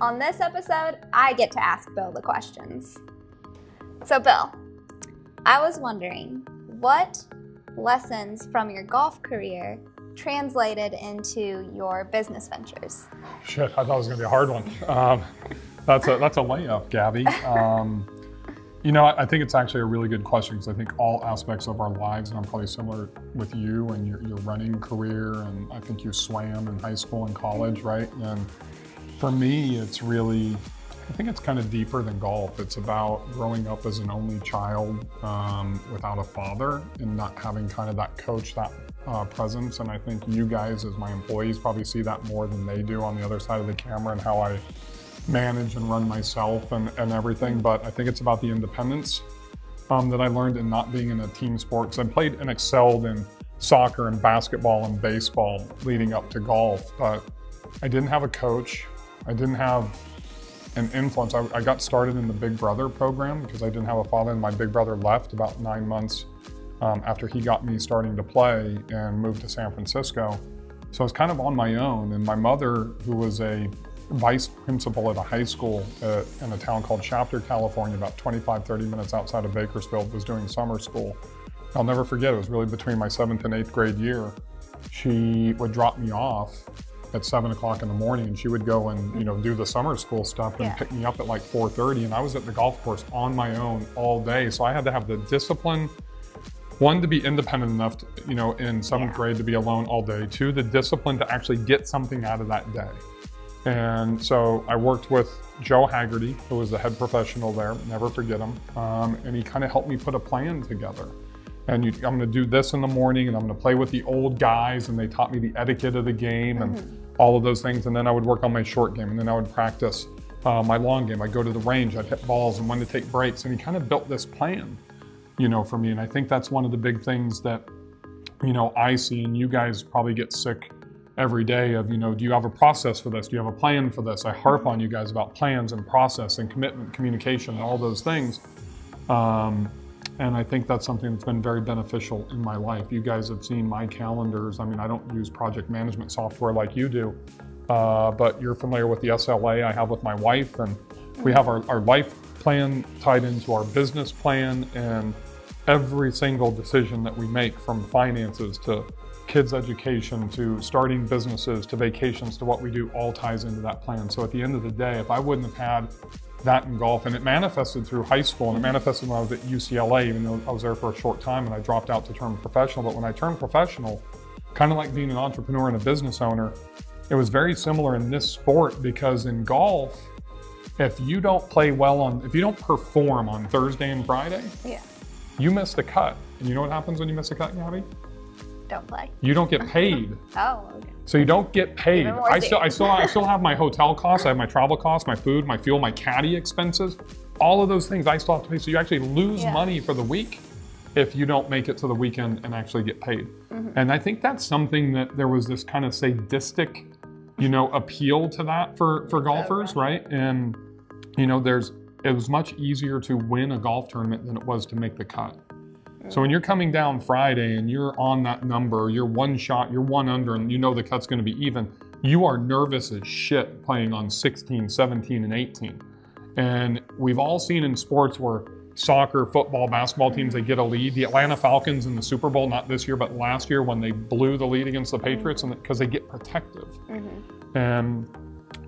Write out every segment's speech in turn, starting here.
On this episode, I get to ask Bill the questions. So Bill, I was wondering, what lessons from your golf career translated into your business ventures? Shit, I thought it was gonna be a hard one. That's a layup, Gabby. You know, I think it's actually a really good question because I think all aspects of our lives, and I'm probably similar with you and your running career, and I think you swam in high school and college, right? And for me, it's really, I think it's kind of deeper than golf. It's about growing up as an only child without a father and not having kind of that coach, that presence. And I think you guys as my employees probably see that more than they do on the other side of the camera and how I manage and run myself and everything. But I think it's about the independence that I learned in not being in a team sport. So I played and excelled in soccer and basketball and baseball leading up to golf, but I didn't have a coach. I didn't have an influence. I got started in the Big Brother program because I didn't have a father, and my big brother left about 9 months after he got me starting to play and moved to San Francisco. So I was kind of on my own, and my mother, who was a vice principal at a high school in a town called Shafter, California, about 25-30 minutes outside of Bakersfield, was doing summer school. I'll never forget, it was really between my 7th and 8th grade year. She would drop me off at 7 o'clock in the morning, and she would go and do the summer school stuff and pick me up at like 4:30, and I was at the golf course on my own all day. So I had to have the discipline, one, to be independent enough to, in 7th grade to be alone all day. 2, the discipline to actually get something out of that day. And so I worked with Joe Haggerty, who was the head professional there, never forget him, and he kind of helped me put a plan together. And I'm going to do this in the morning, and I'm going to play with the old guys, and they taught me the etiquette of the game and all of those things. And then I would work on my short game, and then I would practice my long game. I'd go to the range, I'd hit balls and when to take breaks. And he kind of built this plan, for me. And I think that's one of the big things that, I see, and you guys probably get sick every day of, do you have a process for this? Do you have a plan for this? I harp on you guys about plans and process and commitment, communication, and all those things. And I think that's something that's been very beneficial in my life. You guys have seen my calendars. I mean, I don't use project management software like you do, but you're familiar with the SLA I have with my wife, and we have our life plan tied into our business plan, and every single decision that we make, from finances to kids' education to starting businesses to vacations to what we do, all ties into that plan. So at the end of the day, if I wouldn't have had that in golf, and it manifested through high school, and it manifested when I was at UCLA, even though I was there for a short time and I dropped out to turn professional. But when I turned professional, kind of like being an entrepreneur and a business owner, it was very similar in this sport, because in golf, if you don't play well if you don't perform on Thursday and Friday, you miss the cut. And you know what happens when you miss a cut, Gabby? Don't play. You don't get paid. Oh, okay. So you don't get paid. I still have my hotel costs, I have my travel costs, my food, my fuel, my caddy expenses, all of those things I still have to pay. So you actually lose money for the week if you don't make it to the weekend and actually get paid. And I think that's something that there was this kind of sadistic, appeal to that for golfers, right? And it was much easier to win a golf tournament than it was to make the cut. So when you're coming down Friday and you're on that number, you're one shot, you're one under, and the cut's going to be even, you are nervous as shit playing on 16, 17, and 18. And we've all seen in sports where soccer, football, basketball teams, they get a lead. The Atlanta Falcons in the Super Bowl, not this year, but last year, when they blew the lead against the Patriots, and because they get protective. And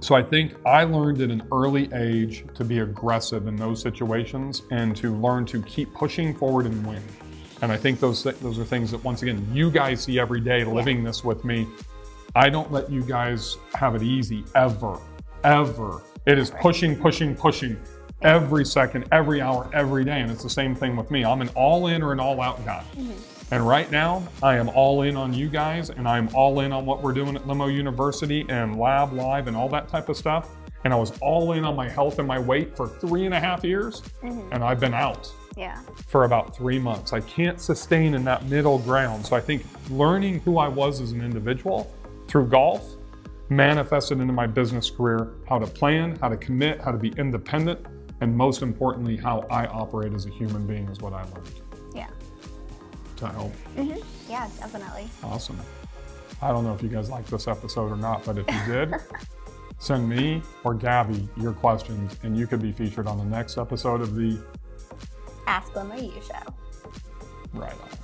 so I think I learned at an early age to be aggressive in those situations and to learn to keep pushing forward and win. And I think those are things that, once again, you guys see every day living this with me. I don't let you guys have it easy, ever, ever. It is pushing, pushing, pushing every second, every hour, every day. And it's the same thing with me. I'm an all-in or an all-out guy. And right now, I am all in on you guys, and I'm all in on what we're doing at Limo University and Lab Live and all that type of stuff. And I was all in on my health and my weight for 3.5 years, and I've been out for about 3 months. I can't sustain in that middle ground. So I think learning who I was as an individual through golf manifested into my business career, how to plan, how to commit, how to be independent, and most importantly, how I operate as a human being is what I learned. To help. Yeah, definitely. Awesome. I don't know if you guys like this episode or not, but if you did, Send me or Gabby your questions, and you could be featured on the next episode of the Ask Limo U Show. Right On.